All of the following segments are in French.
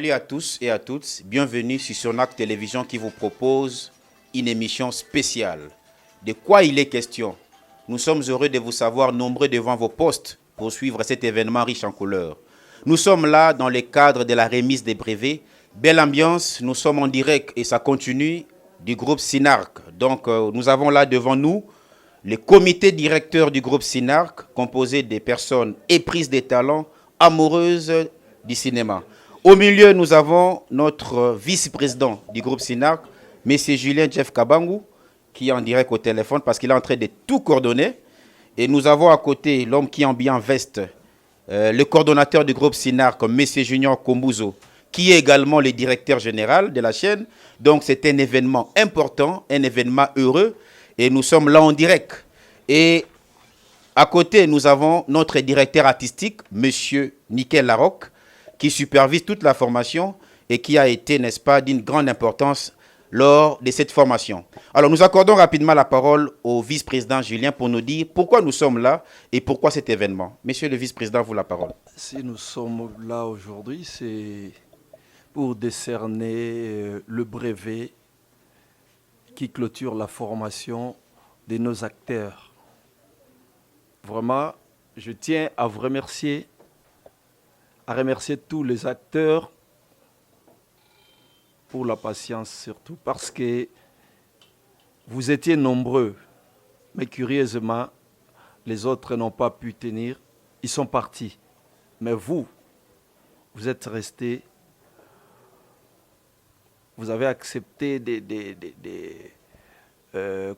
Salut à tous et à toutes, bienvenue sur Sonac Télévision qui vous propose une émission spéciale. De quoi il est question? Nous sommes heureux de vous savoir nombreux devant vos postes pour suivre cet événement riche en couleurs. Nous sommes là dans le cadre de la remise des brevets. Belle ambiance, nous sommes en direct et ça continue du groupe Synarc. Donc nous avons là devant nous le comité directeur du groupe Synarc, composé des personnes éprises des talents, amoureuses du cinéma. Au milieu, nous avons notre vice-président du groupe Synarc, M. Julien Jeff Kabangou, qui est en direct au téléphone parce qu'il est en train de tout coordonner. Et nous avons à côté l'homme qui est bien en veste, le coordonnateur du groupe Synarc, M. Junior Kombuzo, qui est également le directeur général de la chaîne. Donc c'est un événement important, un événement heureux. Et nous sommes là en direct. Et à côté, nous avons notre directeur artistique, M. Nickel Larocque, qui supervise toute la formation et qui a été, n'est-ce pas, d'une grande importance lors de cette formation. Alors, nous accordons rapidement la parole au vice-président Julien pour nous dire pourquoi nous sommes là et pourquoi cet événement. Monsieur le vice-président, vous la parole. Si nous sommes là aujourd'hui, c'est pour décerner le brevet qui clôture la formation de nos acteurs. Vraiment, je tiens à vous remercier, tous les acteurs pour la patience surtout, parce que vous étiez nombreux, mais curieusement, les autres n'ont pas pu tenir, ils sont partis. Mais vous êtes restés, vous avez accepté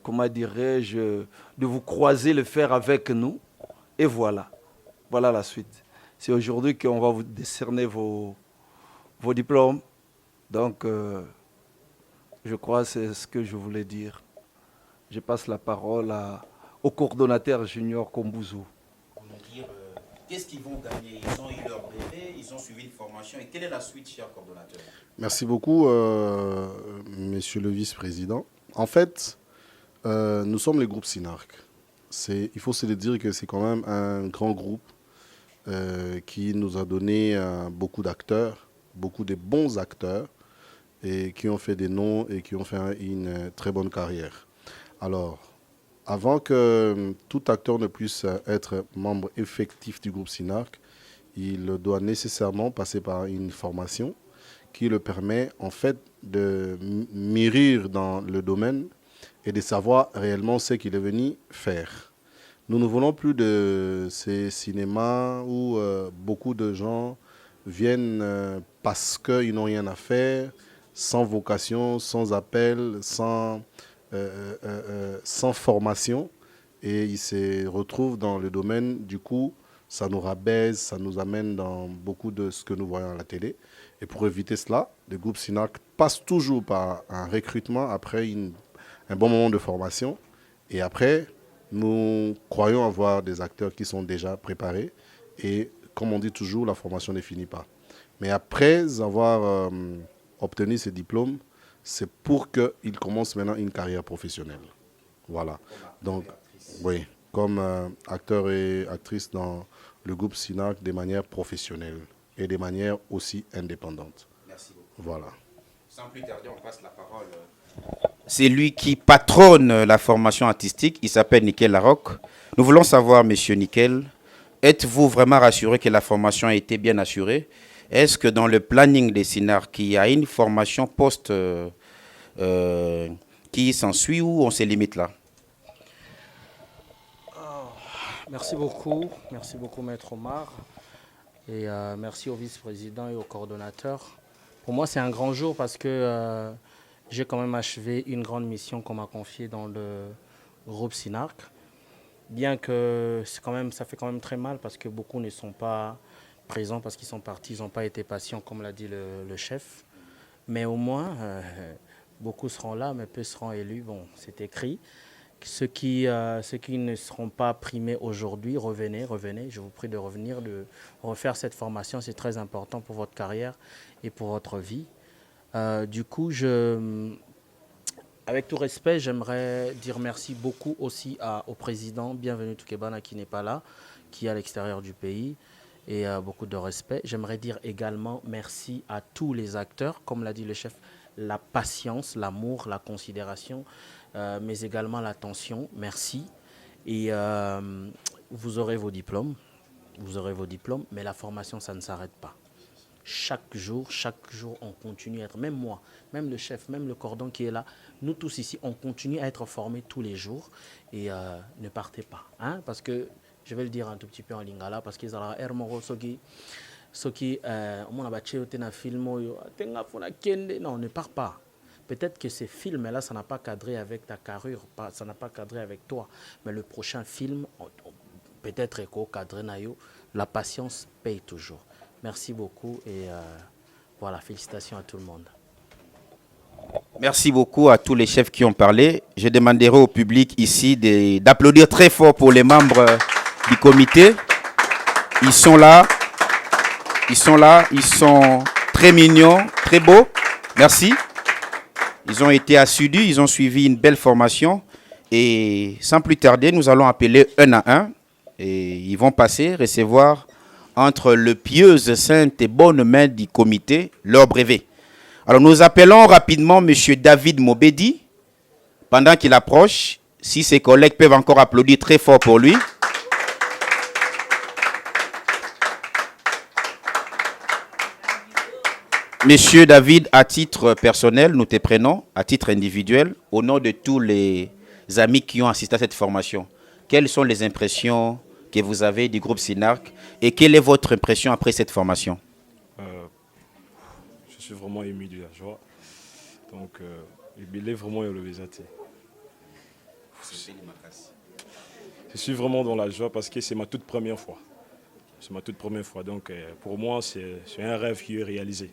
comment dirais-je, de vous croiser le fer avec nous, et voilà la suite. C'est aujourd'hui qu'on va vous décerner vos diplômes. Donc, je crois que c'est ce que je voulais dire. Je passe la parole au coordonnateur Junior Kombuzo. Pour nous dire qu'est-ce qu'ils vont gagner. Ils ont eu leur brevet, ils ont suivi une formation. Et quelle est la suite, cher coordonnateur? Merci beaucoup, monsieur le vice-président. En fait, nous sommes le groupe Synarc. Il faut se le dire que c'est quand même un grand groupe qui nous a donné beaucoup d'acteurs, beaucoup de bons acteurs, et qui ont fait des noms et qui ont fait une très bonne carrière. Alors, avant que tout acteur ne puisse être membre effectif du groupe Synarc, il doit nécessairement passer par une formation qui le permet en fait de mûrir dans le domaine et de savoir réellement ce qu'il est venu faire. Nous ne voulons plus de ces cinémas où beaucoup de gens viennent parce qu'ils n'ont rien à faire, sans vocation, sans appel, sans formation, et ils se retrouvent dans le domaine. Du coup, ça nous rabaisse, ça nous amène dans beaucoup de ce que nous voyons à la télé. Et pour éviter cela, le groupe Synarc passe toujours par un recrutement après un bon moment de formation. Et après, nous croyons avoir des acteurs qui sont déjà préparés. Et comme on dit toujours, la formation ne finit pas. Mais après avoir obtenu ces diplômes, c'est pour qu'ils commencent maintenant une carrière professionnelle. Voilà. Donc, oui, comme acteur et actrice dans le groupe Synarc de manière professionnelle et de manière aussi indépendante. Merci beaucoup. Voilà. Sans plus tarder, on passe la parole. C'est lui qui patronne la formation artistique. Il s'appelle Nickel Larocque. Nous voulons savoir, monsieur Nickel, êtes-vous vraiment rassuré que la formation a été bien assurée? Est-ce que dans le planning des Synarc, il y a une formation post qui s'ensuit ou on se limite là? Merci beaucoup, Maître Omar. Et merci au vice-président et au coordonnateur. Pour moi, c'est un grand jour parce que j'ai quand même achevé une grande mission qu'on m'a confiée dans le groupe Synarc. Bien que ça fait quand même très mal parce que beaucoup ne sont pas présents parce qu'ils sont partis, ils n'ont pas été patients, comme l'a dit le chef. Mais au moins, beaucoup seront là, mais peu seront élus. Bon, c'est écrit. Ceux qui ne seront pas primés aujourd'hui, revenez, je vous prie de revenir, de refaire cette formation, c'est très important pour votre carrière et pour votre vie. Du coup, avec tout respect, j'aimerais dire merci beaucoup aussi au président, bienvenue Toukebana qui n'est pas là, qui est à l'extérieur du pays, et beaucoup de respect. J'aimerais dire également merci à tous les acteurs, comme l'a dit le chef, la patience, l'amour, la considération, mais également l'attention. Merci. Et vous aurez vos diplômes, mais la formation, ça ne s'arrête pas. Chaque jour, on continue à être, même moi, même le chef, même le cordon qui est là, nous tous ici, on continue à être formés tous les jours et ne partez pas. Hein, parce que, je vais le dire un tout petit peu en lingala, parce qu'ils ont non, ne pars pas. Peut-être que ces films-là, ça n'a pas cadré avec ta carrure, ça n'a pas cadré avec toi, mais le prochain film, peut-être cadré nayo, la patience paye toujours. Merci beaucoup et voilà, félicitations à tout le monde. Merci beaucoup à tous les chefs qui ont parlé. Je demanderai au public ici d'applaudir très fort pour les membres du comité. Ils sont là, ils sont très mignons, très beaux. Merci. Ils ont été assidus, ils ont suivi une belle formation. Et sans plus tarder, nous allons appeler un à un. Et ils vont passer, recevoir entre le pieuse, sainte et bonne main du comité leur brevet. Alors nous appelons rapidement M. David Mobedi. Pendant qu'il approche, si ses collègues peuvent encore applaudir très fort pour lui. Monsieur David, à titre personnel, nous te prenons, à titre individuel, au nom de tous les amis qui ont assisté à cette formation. Quelles sont les impressions que vous avez du groupe SINARC et quelle est votre impression après cette formation? Je suis vraiment ému de la joie. Donc, il est vraiment le visité. Je suis vraiment dans la joie parce que c'est ma toute première fois. C'est ma toute première fois. Donc, pour moi, c'est un rêve qui est réalisé.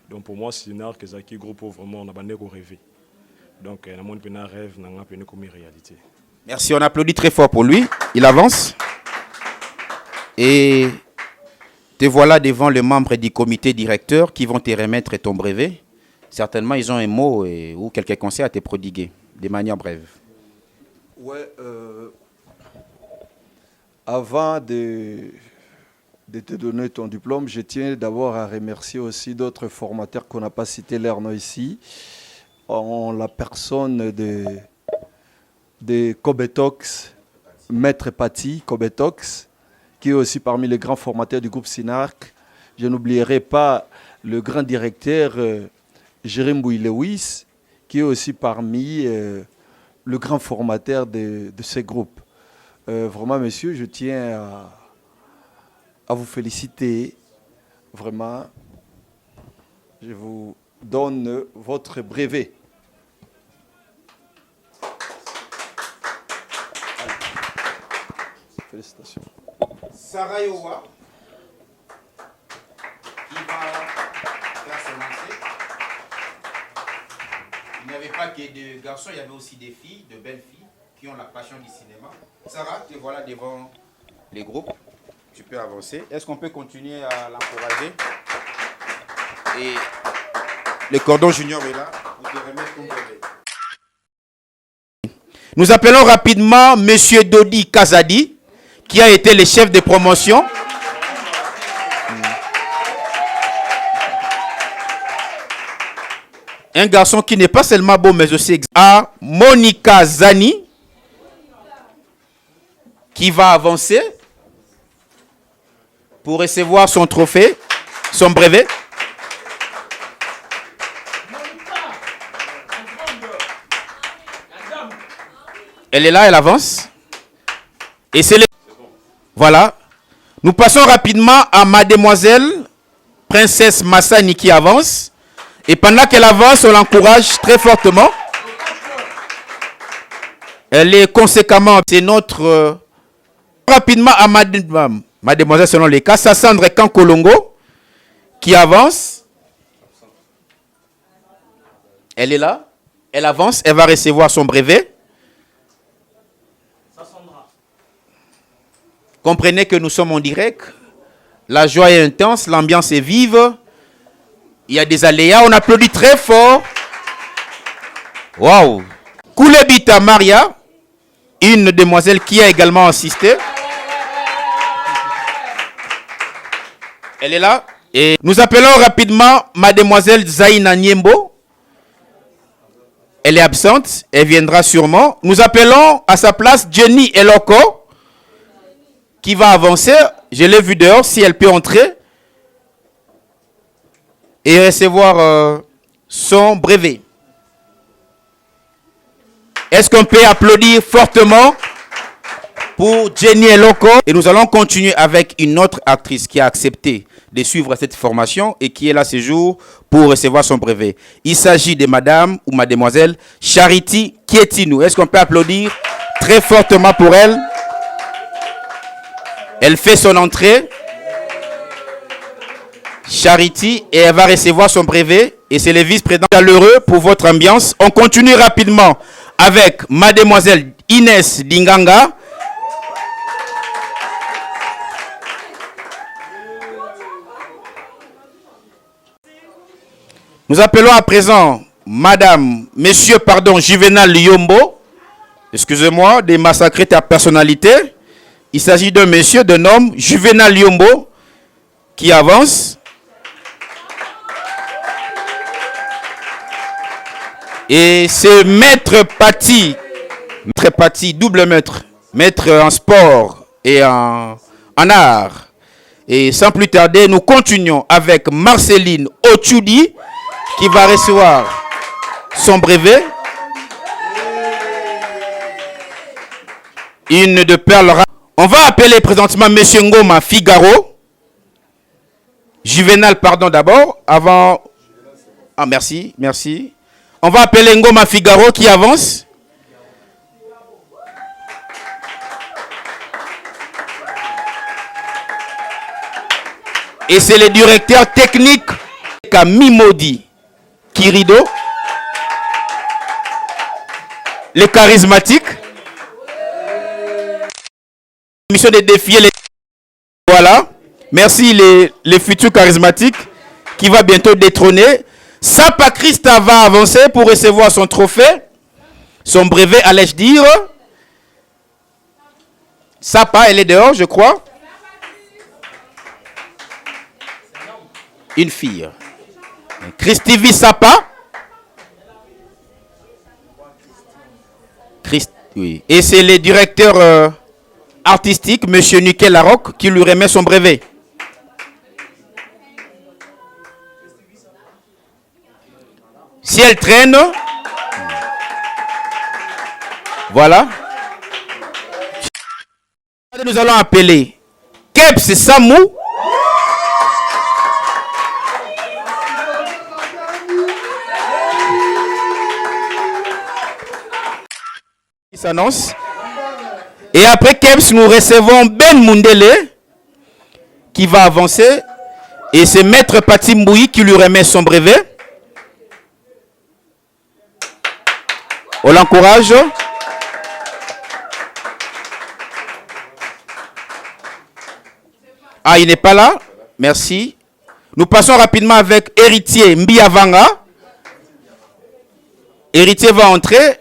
Donc, pour moi, SINARC, Zaki groupe vraiment on a rêvé. Donc, on a un rêve, on a comme réalité. Merci, on applaudit très fort pour lui. Il avance. Et te voilà devant les membres du comité directeur qui vont te remettre ton brevet. Certainement, ils ont un mot ou quelques conseils à te prodiguer, de manière brève. Ouais, avant de te donner ton diplôme, je tiens d'abord à remercier aussi d'autres formateurs qu'on n'a pas cité leur nom ici, en la personne de Kobetox, Maître Pati Kobetox, qui est aussi parmi les grands formateurs du groupe SINARC. Je n'oublierai pas le grand directeur Jérém Bouy-Lewis, qui est aussi parmi le grand formateur de ce groupe. Vraiment, monsieur, je tiens à vous féliciter. Vraiment, je vous donne votre brevet. Félicitations. Sarah Yowa, qui va faire son entrée. Il n'y avait pas que de garçons, il y avait aussi des filles, de belles filles, qui ont la passion du cinéma. Sarah, te voilà devant les groupes. Tu peux avancer. Est-ce qu'on peut continuer à l'encourager? Et le cordon junior est là pour te remettre ton brevet. Nous appelons rapidement M. Dodi Kazadi, qui a été le chef de promotion. Un garçon qui n'est pas seulement beau, mais aussi à Monica Zani, qui va avancer pour recevoir son trophée, son brevet. Elle est là, elle avance. Et c'est Voilà. Nous passons rapidement à mademoiselle Princesse Massani qui avance. Et pendant qu'elle avance, on l'encourage très fortement. Elle est conséquemment, c'est notre... rapidement à mademoiselle selon les cas, Sassandre Kankolongo qui avance. Elle est là. Elle avance, elle va recevoir son brevet. Comprenez que nous sommes en direct. La joie est intense, l'ambiance est vive. Il y a des aléas, on applaudit très fort. Waouh! Koulebita Maria, une demoiselle qui a également assisté. Elle est là. Et nous appelons rapidement Mademoiselle Zaina Niembo. Elle est absente. Elle viendra sûrement. Nous appelons à sa place Jenny Eloko, qui va avancer. Je l'ai vu dehors, si elle peut entrer et recevoir son brevet. Est-ce qu'on peut applaudir fortement pour Jenny Eloko? Et nous allons continuer avec une autre actrice qui a accepté de suivre cette formation et qui est là ce jour pour recevoir son brevet. Il s'agit de madame ou mademoiselle Charity Kietinou. Est-ce qu'on peut applaudir très fortement pour elle? Elle fait son entrée. Charity, et elle va recevoir son brevet. Et c'est le vice-président chaleureux pour votre ambiance. On continue rapidement avec mademoiselle Inès Dinganga. Nous appelons à présent monsieur, Juvenal Yombo. Excusez-moi de massacrer ta personnalité. Il s'agit d'un monsieur, d'un homme, Juvenal Yombo, qui avance. Et c'est maître Patti, double maître en sport et en art. Et sans plus tarder, nous continuons avec Marceline Ochudi, qui va recevoir son brevet. Une de perles rares. On va appeler présentement Monsieur Ngoma Figaro. Juvenal, d'abord, avant... Ah, merci. On va appeler Ngoma Figaro qui avance. Et c'est le directeur technique Kamimodi Kirido, le charismatique. Mission de défier les... Voilà. Merci les futurs charismatiques qui va bientôt détrôner. Sapa Christa va avancer pour recevoir son trophée, son brevet, allais-je dire. Sapa, elle est dehors, je crois. Une fille. Christivi Sapa. Oui. Et c'est le directeur artistique, M. Nickel Larocque, qui lui remet son brevet. Si elle traîne, voilà. Nous allons appeler Keps Samou. Il s'annonce. Et après Keps, nous recevons Ben Mundele qui va avancer. Et c'est Maître Patimboui qui lui remet son brevet. On l'encourage. Ah, il n'est pas là. Merci. Nous passons rapidement avec Héritier Mbiavanga. Héritier va entrer.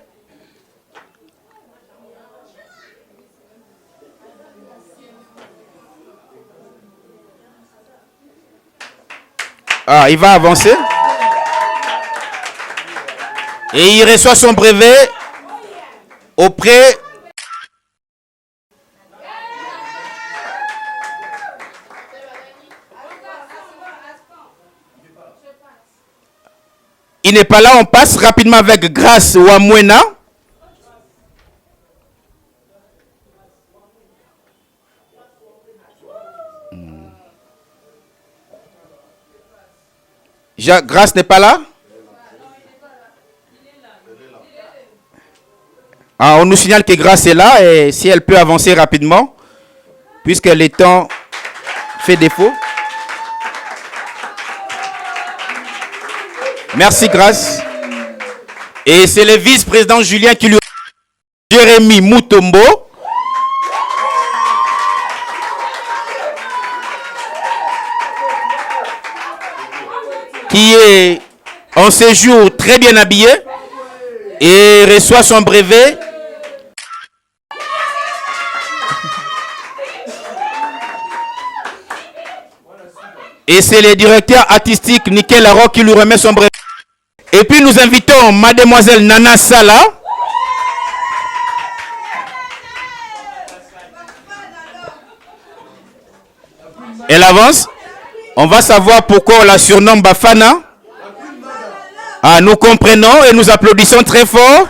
Ah, il va avancer. Et il reçoit son brevet auprès... Il n'est pas là, on passe rapidement avec Grâce Wamwena. Grâce n'est pas là? Ah, on nous signale que Grâce est là et si elle peut avancer rapidement, puisque le temps fait défaut. Merci Grâce. Et c'est le vice-président Julien qui lui... Jérémy Moutombo. Qui est en séjour très bien habillé et reçoit son brevet. Et c'est le directeur artistique Nickel Larocque qui lui remet son brevet. Et puis nous invitons mademoiselle Nana Sala. Elle avance. On va savoir pourquoi on la surnomme Bafana. Ah, nous comprenons et nous applaudissons très fort.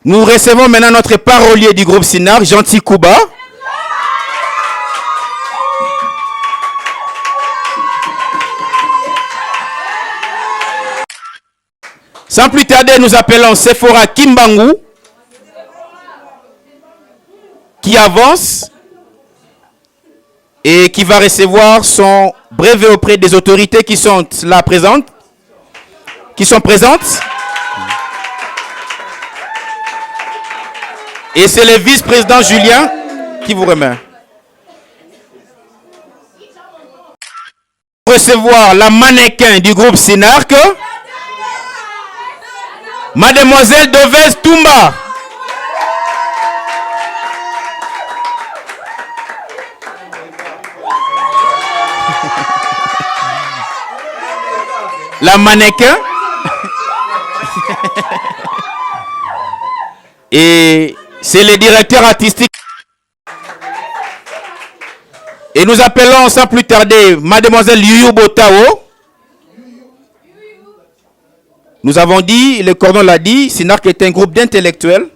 Nous recevons maintenant notre parolier du groupe Sinark, Gentil Kouba. Sans plus tarder, nous appelons Sephora Kimbangu qui avance et qui va recevoir son brevet auprès des autorités qui sont là présentes, Et c'est le vice-président Julien qui vous remet. Recevoir la mannequin du groupe Sinark, Mademoiselle Dovez Toumba. La mannequin. Et c'est le directeur artistique. Et nous appelons sans plus tarder Mademoiselle Yuyu Botao. Nous avons dit, le cordon l'a dit, Sinark est un groupe d'intellectuels.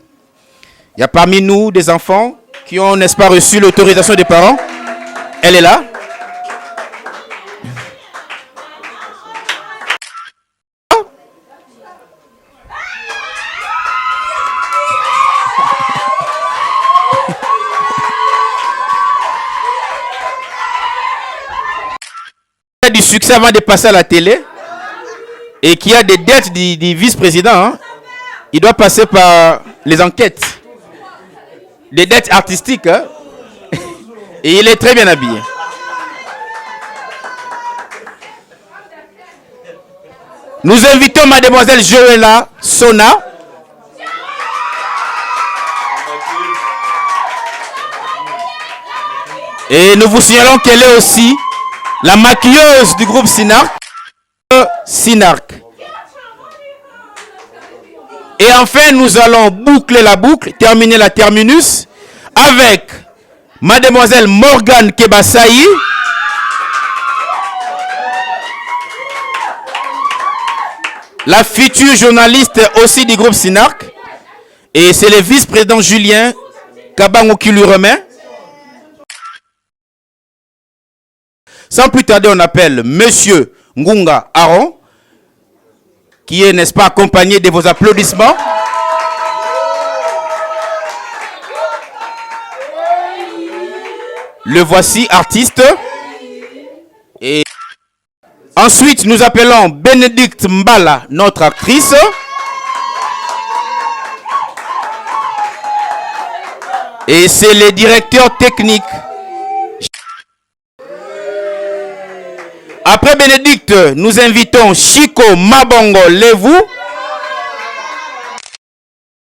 Il y a parmi nous des enfants qui ont, n'est-ce pas, reçu l'autorisation des parents. Elle est là. Du succès avant de passer à la télé et qui a des dettes du vice-président, hein, il doit passer par les enquêtes, des dettes artistiques, hein, et il est très bien habillé. Nous invitons Mademoiselle Joëlla Sona. Et nous vous signalons qu'elle est aussi la maquilleuse du groupe Sinark. Et enfin, nous allons boucler la boucle, terminer la terminus avec Mademoiselle Morgane Kebasaï, la future journaliste aussi du groupe Sinark. Et c'est le vice-président Julien Kabango qui lui remet. Sans plus tarder, on appelle Monsieur Ngunga Aaron, qui est, n'est-ce pas, accompagné de vos applaudissements. Le voici, artiste. Et ensuite, nous appelons Bénédicte Mbala, notre actrice. Et c'est le directeur technique. Après Bénédicte, nous invitons Chico Mabongo Levou.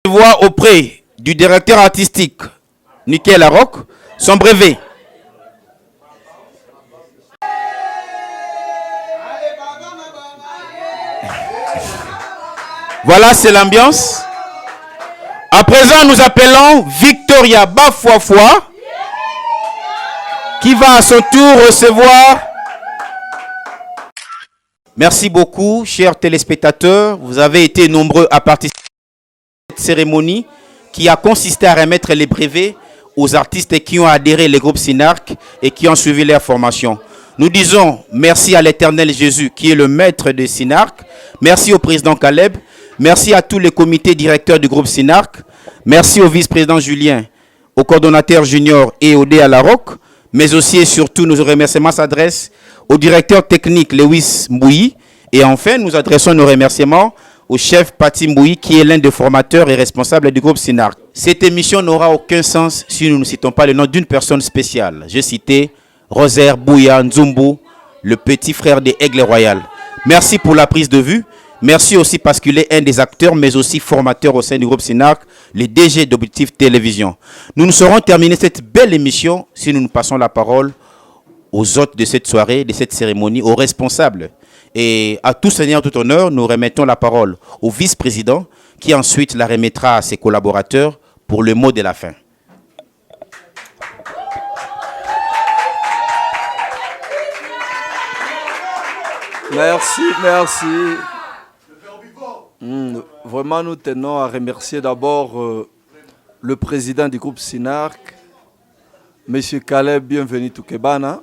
Voix auprès du directeur artistique Nickel Larocque son brevet. Voilà, c'est l'ambiance. À présent, nous appelons Victoria Bafoifoi qui va à son tour recevoir. Merci beaucoup, chers téléspectateurs. Vous avez été nombreux à participer à cette cérémonie qui a consisté à remettre les brevets aux artistes qui ont adhéré au groupe Sinark et qui ont suivi leur formation. Nous disons merci à l'Éternel Jésus qui est le maître de Sinark. Merci au président Caleb. Merci à tous les comités directeurs du groupe Sinark. Merci au vice-président Julien, au coordonnateur junior et au DA Larocque. Mais aussi et surtout, nos remerciements s'adressent au directeur technique Lewis Mbouyi. Et enfin, nous adressons nos remerciements au chef Pati Mbouyi, qui est l'un des formateurs et responsables du groupe Sinark. Cette émission n'aura aucun sens si nous ne citons pas le nom d'une personne spéciale. Je citais Rosaire Bouya Nzumbu, le petit frère des Aigles Royales. Merci pour la prise de vue. Merci aussi parce qu'il est un des acteurs, mais aussi formateur au sein du groupe Sinark. le DG d'Objectif Télévision. Nous ne saurons terminer cette belle émission si nous nous passons la parole aux hôtes de cette soirée, de cette cérémonie, aux responsables. Et à tout seigneur, tout honneur, nous remettons la parole au vice-président qui ensuite la remettra à ses collaborateurs pour le mot de la fin. Merci. Vraiment, nous tenons à remercier d'abord le président du groupe Sinarc, M. Caleb Bienvenu Toukebana,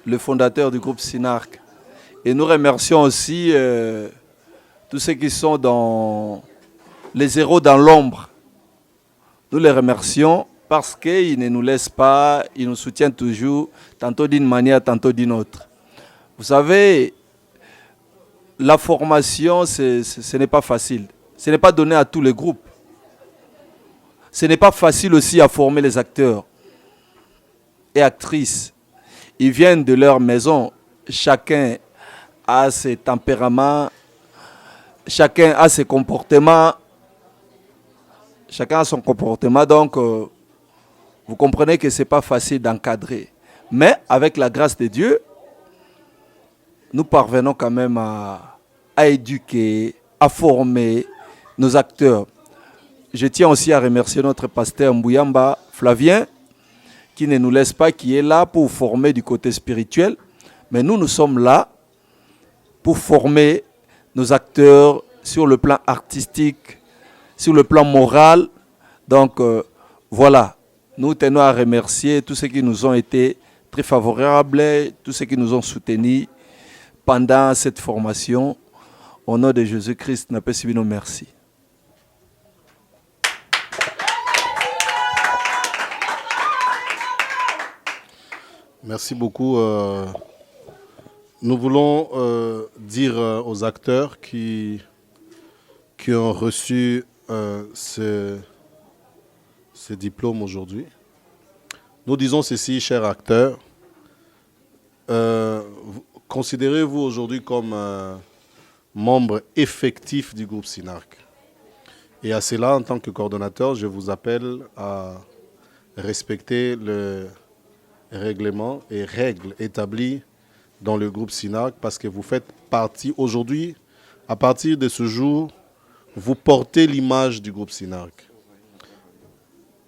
le fondateur du groupe Sinarc. Et nous remercions aussi tous ceux qui sont dans les héros dans l'ombre. Nous les remercions parce qu'ils ne nous laissent pas, ils nous soutiennent toujours, tantôt d'une manière, tantôt d'une autre. Vous savez, la formation, ce n'est pas facile. Ce n'est pas donné à tous les groupes. Ce n'est pas facile aussi à former les acteurs et actrices. Ils viennent de leur maison. Chacun a ses tempéraments, chacun a ses comportements. Chacun a son comportement. Donc, vous comprenez que ce n'est pas facile d'encadrer. Mais avec la grâce de Dieu, nous parvenons quand même à éduquer, à former nos acteurs. Je tiens aussi à remercier notre pasteur Mbouyamba Flavien, qui ne nous laisse pas, qui est là pour former du côté spirituel. Mais nous sommes là pour former nos acteurs sur le plan artistique, sur le plan moral. Donc, voilà, nous tenons à remercier tous ceux qui nous ont été très favorables, tous ceux qui nous ont soutenus pendant cette formation. Au nom de Jésus-Christ, nous avons merci. Merci beaucoup. Nous voulons dire aux acteurs qui ont reçu ce diplôme aujourd'hui. Nous disons ceci, chers acteurs. Considérez-vous aujourd'hui comme membre effectif du groupe Sinarc. Et à cela, en tant que coordonnateur, je vous appelle à respecter le règlement et règles établies dans le groupe Sinarc parce que vous faites partie aujourd'hui, à partir de ce jour, vous portez l'image du groupe Sinarc.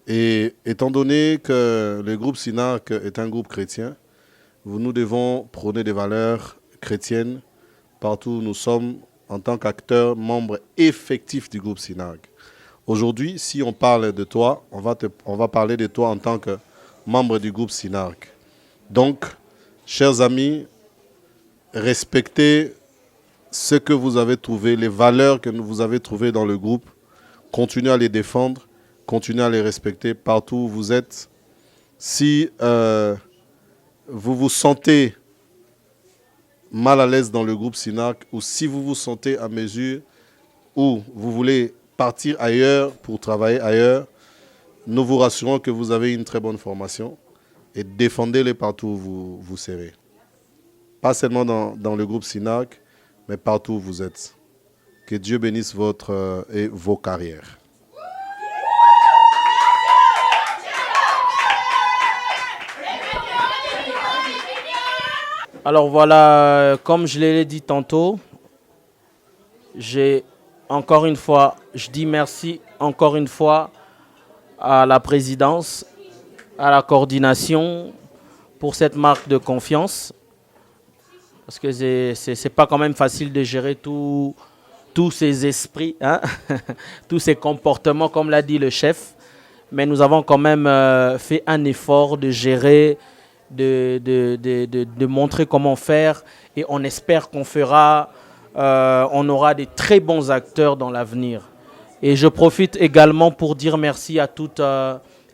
Et étant donné que le groupe Sinarc est un groupe chrétien, nous devons prôner des valeurs chrétiennes partout où nous sommes en tant qu'acteurs, membres effectifs du groupe Sinarc. Aujourd'hui, si on parle de toi, on va parler de toi en tant que membre du groupe Sinarc. Donc, chers amis, respectez ce que vous avez trouvé, les valeurs que vous avez trouvées dans le groupe. Continuez à les défendre, continuez à les respecter partout où vous êtes. Si vous vous sentez mal à l'aise dans le groupe Sinarc ou si vous vous sentez à mesure ou vous voulez partir ailleurs pour travailler ailleurs, nous vous rassurons que vous avez une très bonne formation et défendez-les partout où vous serez. Pas seulement dans le groupe Sinarc, mais partout où vous êtes. Que Dieu bénisse votre et vos carrières. Alors voilà, comme je l'ai dit tantôt, je dis merci encore une fois à la présidence, à la coordination pour cette marque de confiance. Parce que c'est pas quand même facile de gérer tous ces esprits, hein? Tous ces comportements, comme l'a dit le chef. Mais nous avons quand même fait un effort de gérer, de montrer comment faire. Et on espère qu'on fera, on aura des très bons acteurs dans l'avenir. Et je profite également pour dire merci à toute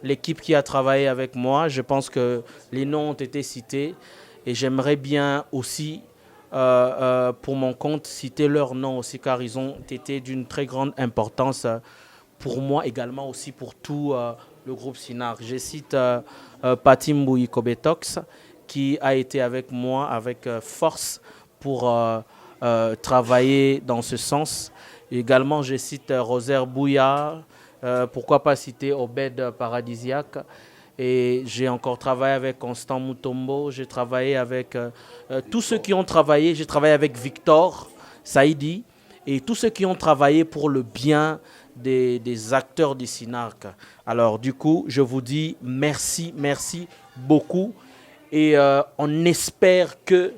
l'équipe qui a travaillé avec moi. Je pense que les noms ont été cités. Et j'aimerais bien aussi, pour mon compte, citer leurs noms aussi, car ils ont été d'une très grande importance pour moi, également aussi pour tout le groupe Sinarc. Je cite Pati Mbouyi Kobetox, qui a été avec moi avec force pour travailler dans ce sens. Également, je cite Rosaire Bouya, pourquoi pas citer Obed Paradisiaque. Et j'ai encore travaillé avec Constant Mutombo, j'ai travaillé avec tous ceux qui ont travaillé, j'ai travaillé avec Victor Saïdi et tous ceux qui ont travaillé pour le bien des acteurs du SINARC. Alors du coup, je vous dis merci, merci beaucoup et on espère que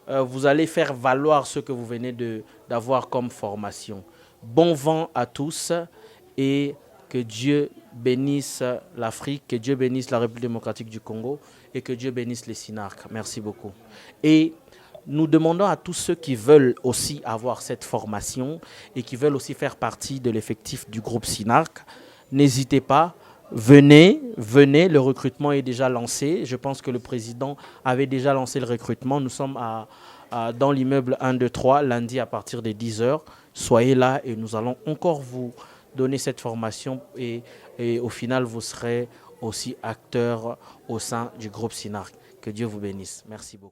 vous allez faire valoir ce que vous venez d'avoir comme formation. Bon vent à tous et que Dieu bénisse l'Afrique, que Dieu bénisse la République démocratique du Congo et que Dieu bénisse les SINARC. Merci beaucoup. Et nous demandons à tous ceux qui veulent aussi avoir cette formation et qui veulent aussi faire partie de l'effectif du groupe SINARC, n'hésitez pas, venez, le recrutement est déjà lancé. Je pense que le président avait déjà lancé le recrutement. Nous sommes dans l'immeuble 1, 2, 3, lundi à partir de 10h. Soyez là et nous allons encore vous donner cette formation et au final, vous serez aussi acteur au sein du groupe SINARC. Que Dieu vous bénisse. Merci beaucoup.